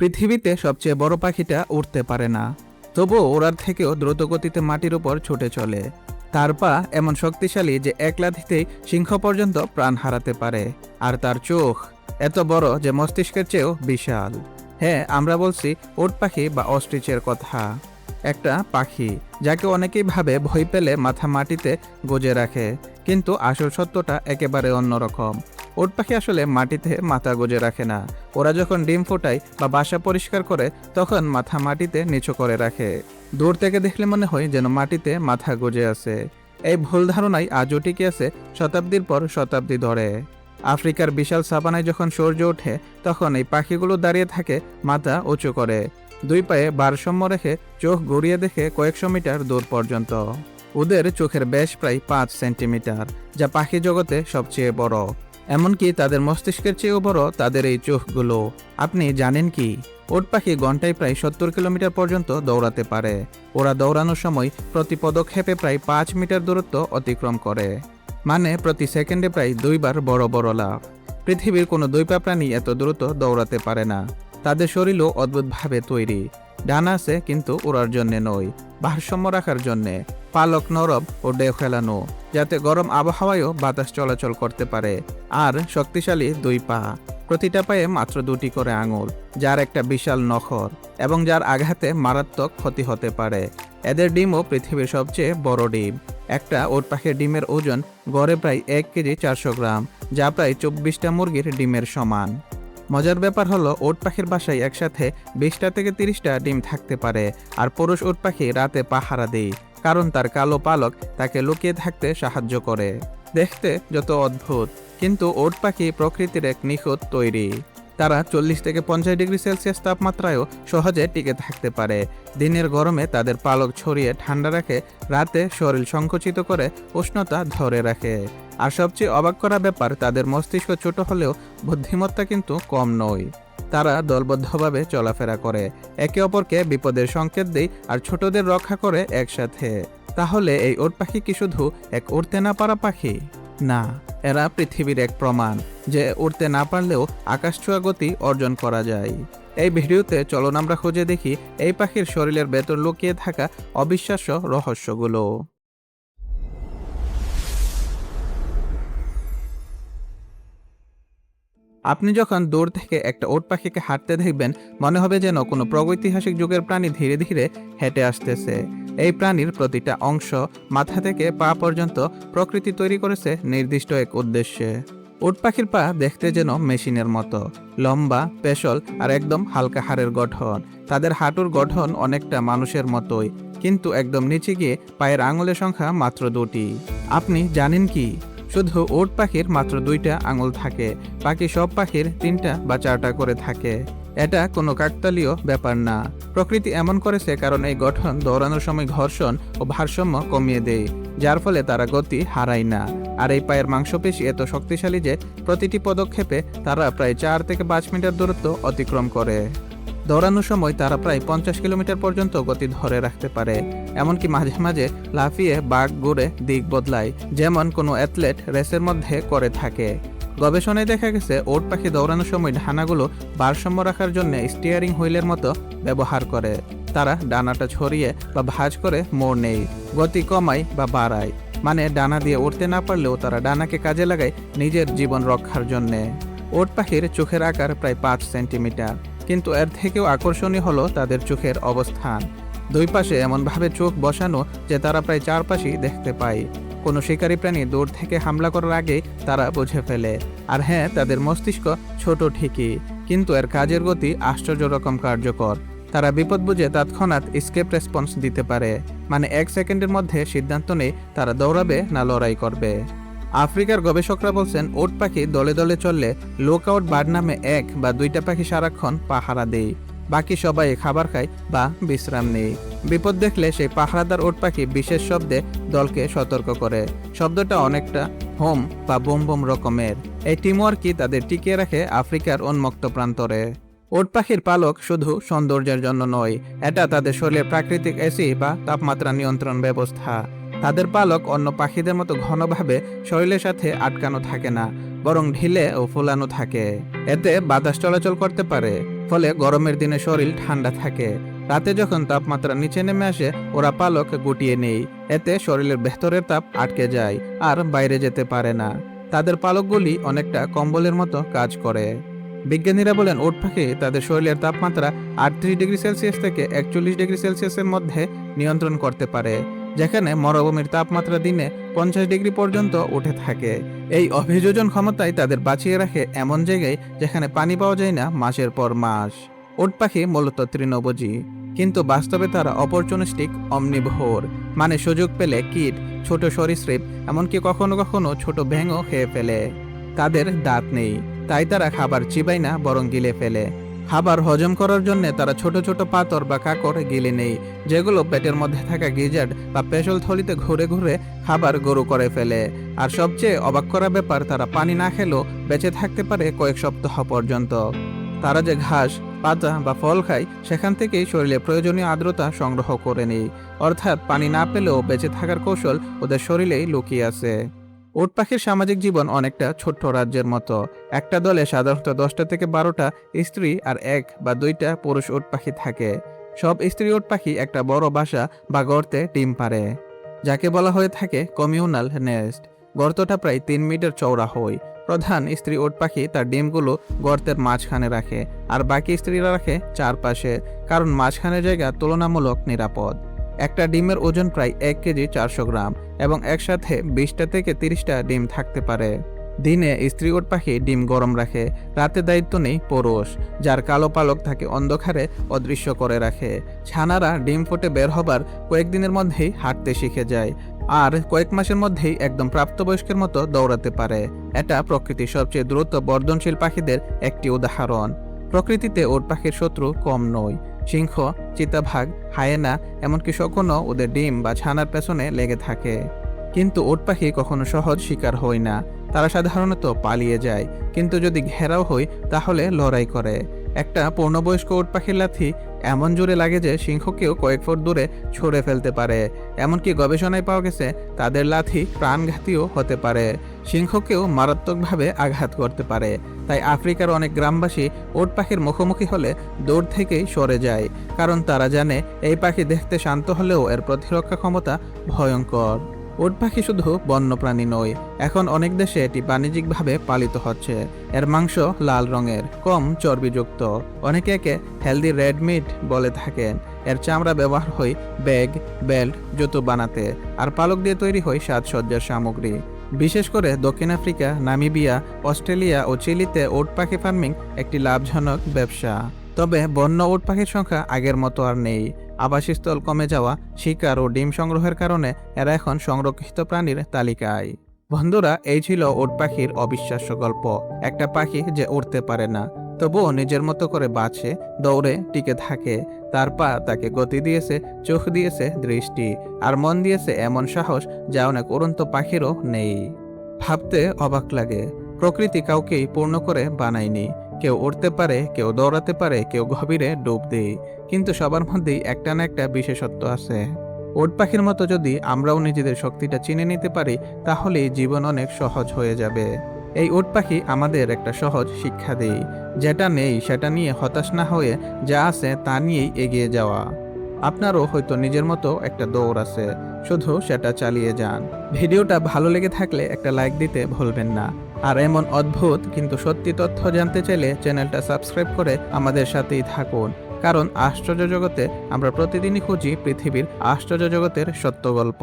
পৃথিবীতে সবচেয়ে বড় পাখিটা উড়তে পারে না, তবুও ওড়ার থেকেও দ্রুতগতিতে মাটির উপর ছুটে চলে। তার পা এমন শক্তিশালী যে এক লাথিতেই সিংহ পর্যন্ত প্রাণ হারাতে পারে। আর তার চোখ এত বড় যে মস্তিষ্কের চেয়েও বিশাল। হ্যাঁ, আমরা বলছি উট পাখি বা অস্ট্রিচের কথা। একটা পাখি যাকে অনেকেই ভাবে ভয় পেলে মাথা মাটিতে গুজে রাখে, কিন্তু আসল সত্যটা একেবারে অন্যরকম। উট পাখি আসলে মাটিতে মাথা গুজে রাখে না। ওরা যখন ডিম ফোটায় বা বাসা পরিষ্কার করে তখন মাথা মাটিতে নিচু করে রাখে। দূর থেকে দেখলে মনে হয় যেন মাটিতে মাথা গুজে আছে। এই ভুল ধারণাই আজও টিকে আছে শতাব্দীর পর শতাব্দী ধরে। আফ্রিকার বিশাল সাভানায় যখন সূর্য ওঠে তখন এই পাখিগুলো দাঁড়িয়ে থাকে মাথা উঁচু করে, দুই পায়ে ভারসাম্য রেখে চোখ ঘুরিয়ে দেখে কয়েকশো মিটার দূর পর্যন্ত। ওদের চোখের ব্যাস প্রায় ৫ সেন্টিমিটার, যা পাখি জগতে সবচেয়ে বড়। এমনকি তাদের মস্তিষ্কের চেয়েও বড় তাদের এই চোখগুলো। আপনি জানেন কি, উট পাখি ঘন্টায় প্রায় ৭০ কিলোমিটার পর্যন্ত দৌড়াতে পারে। ওরা দৌড়ানোর সময় প্রতি পদক্ষেপে প্রায় ৫ মিটার দূরত্ব অতিক্রম করে, মানে প্রতি সেকেন্ডে প্রায় ২ বার বড় বড় লাফ। পৃথিবীর কোনো দুই পা প্রাণী এত দ্রুত দৌড়াতে পারে না। তাদের শরীরও অদ্ভুতভাবে তৈরি। ডানা আছে কিন্তু ওড়ার জন্যে নয়, ভারসাম্য রাখার জন্যে। পালক নরম ও ডেউ খেলানো, যাতে গরম আবহাওয়ায়ও বাতাস চলাচল করতে পারে। আর শক্তিশালী দুই পা, প্রতিটা পায়ে মাত্র ২টি করে আঙুল, যার একটা বিশাল নখর এবং যার আঘাতে মারাত্মক ক্ষতি হতে পারে। এদের ডিমও পৃথিবীর সবচেয়ে বড় ডিম। একটা উট পাখির ডিমের ওজন গড়ে প্রায় ১ কেজি ৪০০ গ্রাম, যা প্রায় ২৪টা মুরগির ডিমের সমান। মজার ব্যাপার হলো, উট পাখির বাসায় একসাথে ২০টা থেকে ৩০টা ডিম থাকতে পারে। আর পুরুষ উট পাখি রাতে পাহারা দেয়, কারণ তার কালো পালক তাকে লুকিয়ে থাকতে সাহায্য করে। দেখতে যত অদ্ভুত, কিন্তু উট পাখি প্রকৃতির এক নিখুঁত তৈরি। তারা ৪০ থেকে ৫০ ডিগ্রি সেলসিয়াস তাপমাত্রায়ও সহজে টিকে থাকতে পারে। দিনের গরমে তাদের পালক ছড়িয়ে ঠান্ডা রাখে, রাতে শরীর সংকুচিত করে উষ্ণতা ধরে রাখে। আর সবচেয়ে অবাক করা ব্যাপার, তাদের মস্তিষ্ক ছোট হলেও বুদ্ধিমত্তা কিন্তু কম নয়। তারা দলবদ্ধভাবে চলাফেরা করে, একে অপরকে বিপদের সংকেত দেয় আর ছোটদের রক্ষা করে একসাথে। তাহলে এই উট পাখি কি শুধু এক উড়তে না পারা পাখি? না, এরা পৃথিবীর এক প্রমাণ যে উড়তে না পারলেও আকাশছোঁয়া গতি অর্জন করা যায়। এই ভিডিওতে চলুন আমরা খুঁজে দেখি এই পাখির শরীরের ভেতর লুকিয়ে থাকা অবিশ্বাস্য রহস্যগুলো। আপনি যখন দূর থেকে একটা উট পাখিকে হাঁটতে দেখবেন, মনে হবে যেন কোনো প্রাগৈতিহাসিক যুগের প্রাণী ধীরে ধীরে হেঁটে আসতেছে। এই প্রাণীর প্রতিটা অংশ, মাথা থেকে পা পর্যন্ত, প্রকৃতি তৈরি করেছে নির্দিষ্ট এক উদ্দেশ্যে। উট পাখির পা দেখতে যেন মেশিনের মতো, লম্বা, পেশল আর একদম হালকা হাড়ের গঠন। তাদের হাঁটুর গঠন অনেকটা মানুষের মতোই, কিন্তু একদম নিচে গিয়ে পায়ের আঙুলের সংখ্যা মাত্র ২টি। আপনি জানেন কি, শুধু উট পাখির মাত্র ২টা আঙুল থাকে, বাকি সব পাখির ৩টা বা ৪টা করে থাকে। এটা কোনো কাকতালীয় ব্যাপার না, প্রকৃতি এমন করেছে কারণ এই গঠন দৌড়ানোর সময় ঘর্ষণ ও ভারসাম্য কমিয়ে দেয়, যার ফলে তারা গতি হারায় না। আর এই পায়ের মাংসপেশি এত শক্তিশালী যে প্রতিটি পদক্ষেপে তারা প্রায় ৪ থেকে ৫ মিটার দূরত্ব অতিক্রম করে। দৌড়ানোর সময় তারা প্রায় ৫০ কিলোমিটার পর্যন্ত গতি ধরে রাখতে পারে। এমনকি মাঝে মাঝে লাফিয়ে বাঁক ঘুরে দিক বদলায়, যেমন কোনো অ্যাথলেট রেসের মধ্যে করে থাকে। গবেষণায় দেখা গেছে উট পাখি দৌড়ানোর সময় ডানাগুলো ভারসাম্য রাখার জন্য স্টিয়ারিং হুইলের মতো ব্যবহার করে। তারা ডানাটা ছড়িয়ে বা ভাঁজ করে মোড় নেয়, গতি কমায় বা বাড়ায়। মানে ডানা দিয়ে উঠতে না পারলেও তারা ডানাকে কাজে লাগায় নিজের জীবন রক্ষার জন্যে। উট পাখির চোখের আকার প্রায় ৫ সেন্টিমিটার, কিন্তু এর থেকেও আকর্ষণীয় হলো তাদের চোখের অবস্থান। দুই পাশে এমনভাবে চোখ বসানো যে তারা প্রায় চারপাশেই দেখতে পায়। কোনো শিকারী প্রাণী দূর থেকে হামলা করার আগেই তারা বুঝে ফেলে। আর হ্যাঁ, তাদের মস্তিষ্ক ছোট ঠিকই, কিন্তু এর কাজের গতি আশ্চর্য রকম কার্যকর। তারা বিপদ বুঝে তৎক্ষণাৎ স্কেপ রেসপন্স দিতে পারে, মানে ১ সেকেন্ডের মধ্যে সিদ্ধান্ত নেই তারা দৌড়াবে না লড়াই করবে। আফ্রিকার গবেষকরা বলছেন, উট পাখি দলে দলে চললে লুকআউট বার্ড নামে ১ বা ২টা পাখি সারাক্ষণ পাহারা দেয়, বাকি সবাই খাবার খায় বা বিশ্রাম নেয়। বিপদ দেখলে সেই পাহারাদার উট পাখি বিশেষ শব্দে দলকে সতর্ক করে। শব্দটা অনেকটা হোম বা বোম বোম রকমের। এই টিমওয়ার্কই তাদের টিকিয়ে রাখে আফ্রিকার উন্মুক্ত প্রান্তরে। উট পাখির পালক শুধু সৌন্দর্যের জন্য নয়, এটা তাদের শরীরের প্রাকৃতিক এসি বা তাপমাত্রা নিয়ন্ত্রণ ব্যবস্থা। তাদের পালক অন্য পাখিদের মতো ঘনভাবে শরীরের সাথে আটকানো থাকে না, বরং ঢিলে ও ফোলানো থাকে। এতে বাতাস চলাচল করতে পারে। ফলে গরমের দিনে শরীর ঠান্ডা থাকে। রাতে যখন তাপমাত্রা নিচে নেমে আসে ওরা পালক গুটিয়ে নেই, এতে শরীরের ভেতরের তাপ আটকে যায় আর বাইরে যেতে পারে না। তাদের পালকগুলি অনেকটা কম্বলের মতো কাজ করে। বিজ্ঞানীরা বলেন উট পাখি তাদের শরীরের তাপমাত্রা 38 ডিগ্রি সেলসিয়াস থেকে 41 ডিগ্রি সেলসিয়াসের মধ্যে নিয়ন্ত্রণ করতে পারে, যেখানে মরুভূমির তাপমাত্রা দিনে 50 ডিগ্রি পর্যন্ত উঠে থাকে। এই অভিযোজন ক্ষমতায় তাদের বাঁচিয়ে রাখে এমন জায়গায় যেখানে পানি পাওয়া যায় না মাসের পর মাস। উট পাখি মূলত তৃণভোজী, কিন্তু বাস্তবে তারা অপরচুনিস্টিক অমনিভোর, মানে সুযোগ পেলে কীট, ছোট সরীসৃপ, এমনকি কখনো কখনো ছোট ব্যাঙও খেয়ে ফেলে। তাদের দাঁত নেই, তাই তারা খাবার চিবায় না বরং গিলে ফেলে। খাবার হজম করার জন্য তারা ছোট ছোট পাথর বা কাঁকড় গিলে নেই, যেগুলো পেটের মধ্যে থাকা গিজার্ড বা পেশল থলিতে ঘুরে ঘুরে খাবার গরু করে ফেলে। আর সবচেয়ে অবাক করা ব্যাপার, তারা পানি না খেলেও বেঁচে থাকতে পারে কয়েক সপ্তাহ পর্যন্ত। তারা যে ঘাস, পাতা বা ফল খায় সেখান থেকেই শরীরে প্রয়োজনীয় আর্দ্রতা সংগ্রহ করে নেই, অর্থাৎ পানি না পেলেও বেঁচে থাকার কৌশল ওদের শরীরেই লুকিয়ে আছে। উট পাখির সামাজিক জীবন অনেকটা ছোট্ট রাজ্যের মতো। একটা দলে সাধারণত 10টা থেকে 12টা স্ত্রী আর 1 বা 2টা পুরুষ উট পাখি থাকে। সব স্ত্রী উট পাখি একটা বড় বাসা বা গর্তে ডিম পাড়ে, যাকে বলা হয়ে থাকে কমিউনাল নেস্ট। গর্তটা প্রায় 3 মিটার চওড়া হয়। প্রধান স্ত্রী উট পাখি তার ডিমগুলো গর্তের মাঝখানে রাখে, আর বাকি স্ত্রীরা রাখে চারপাশে, কারণ মাঝখানের জায়গা তুলনামূলক নিরাপদ। একটা ডিমের ওজন প্রায় 1 কেজি 400 গ্রাম এবং একসাথে 20টা থেকে 30টা ডিম থাকতে পারে। দিনে স্ত্রী উট পাখি ডিম গরম রাখে, রাতে দায়িত্ব নেই পুরুষ, যার কালো পালক তাকে অন্ধকারে অদৃশ্য করে রাখে। ছানারা ডিম ফুটে বের হবার কয়েকদিনের মধ্যেই হাঁটতে শিখে যায়, আর কয়েক মাসের মধ্যেই একদম প্রাপ্তবয়স্কের মতো দৌড়াতে পারে। এটা প্রকৃতির সবচেয়ে দ্রুত বর্ধনশীল পাখিদের একটি উদাহরণ। প্রকৃতিতে উট পাখির শত্রু কম নয়। সিংহ, চিতাবাঘ, হায়েনা, এমনকি শকুনও ওদের ডিম বা ছানার পেছনে লেগে থাকে। কিন্তু উট পাখি কখনো সহজ শিকার হয় না। তারা সাধারণত পালিয়ে যায়, কিন্তু যদি ঘেরাও হয় তাহলে লড়াই করে। একটা পূর্ণবয়স্ক উট পাখির লাথি এমন জোরে লাগে যে সিংহকেও কয়েক ফুট দূরে ছুঁড়ে ফেলতে পারে। এমনকি গবেষণায় পাওয়া গেছে তাদের লাথি প্রাণঘাতীও হতে পারে, সিংহকেও মারাত্মকভাবে আঘাত করতে পারে। তাই আফ্রিকার অনেক গ্রামবাসী উট পাখির মুখোমুখি হলে দূর থেকেই সরে যায়, কারণ তারা জানে এই পাখি দেখতে শান্ত হলেও এর প্রতিরক্ষা ক্ষমতা ভয়ঙ্কর। উট পাখি শুধু বন্যপ্রাণী নয়, এখন অনেক দেশে এটি বাণিজ্যিকভাবে পালিত হচ্ছে। এর মাংস লাল রঙের, কম চর্বিযুক্ত, অনেকে একে হেলদি রেড মিট বলে থাকেন। এর চামড়া ব্যবহার হয় ব্যাগ, বেল্ট, জুতো বানাতে, আর পালক দিয়ে তৈরি হয় সাজসজ্জার সামগ্রী। বিশেষ করে দক্ষিণ আফ্রিকা, নামিবিয়া, অস্ট্রেলিয়া ও চিলিতে উট পাখি ফার্মিং একটি লাভজনক ব্যবসা। তবে বন্য উট পাখির সংখ্যা আগের মতো আর নেই। আবাসস্থল কমে যাওয়া, শিকার ও ডিম সংগ্রহের কারণে এরা এখন সংরক্ষিত প্রাণীর তালিকায়। বন্ধুরা, এই ছিল উট পাখির অবিশ্বাস্য গল্প। একটা পাখি যে উড়তে পারে না, তবুও নিজের মতো করে বাঁচে, দৌড়ে টিকে থাকে। তার পা তাকে গতি দিয়েছে, চোখ দিয়েছে দৃষ্টি, আর মন দিয়েছে এমন সাহস যা অনেক উড়ন্ত পাখিরও নেই। ভাবতে অবাক লাগে, প্রকৃতি কাউকেই পূর্ণ করে বানায়নি। কেউ উড়তে পারে, কেউ দৌড়াতে পারে, কেউ গভীরে ডুব দেয়, কিন্তু সবার মধ্যেই একটা না একটা বিশেষত্ব আছে। উট পাখির মতো যদি আমরাও নিজেদের শক্তিটা চিনে নিতে পারি, তাহলেই জীবন অনেক সহজ হয়ে যাবে। এই উট পাখি আমাদের একটা সহজ শিক্ষা দেয়, যেটা নেই সেটা নিয়ে হতাশ না হয়ে যা আছে তা নিয়েই এগিয়ে যাওয়া। আপনারও হয়তো নিজের মতো একটা দৌড় আছে, শুধু সেটা চালিয়ে যান। ভিডিওটা ভালো লেগে থাকলে একটা লাইক দিতে ভুলবেন না। আর এমন অদ্ভুত কিন্তু সত্যি তথ্য জানতে চাইলে চ্যানেলটা সাবস্ক্রাইব করে আমাদের সাথেই থাকুন, কারণ আশ্চর্য জগতে আমরা প্রতিদিনই খুঁজি পৃথিবীর আশ্চর্য জগতের সত্য গল্প।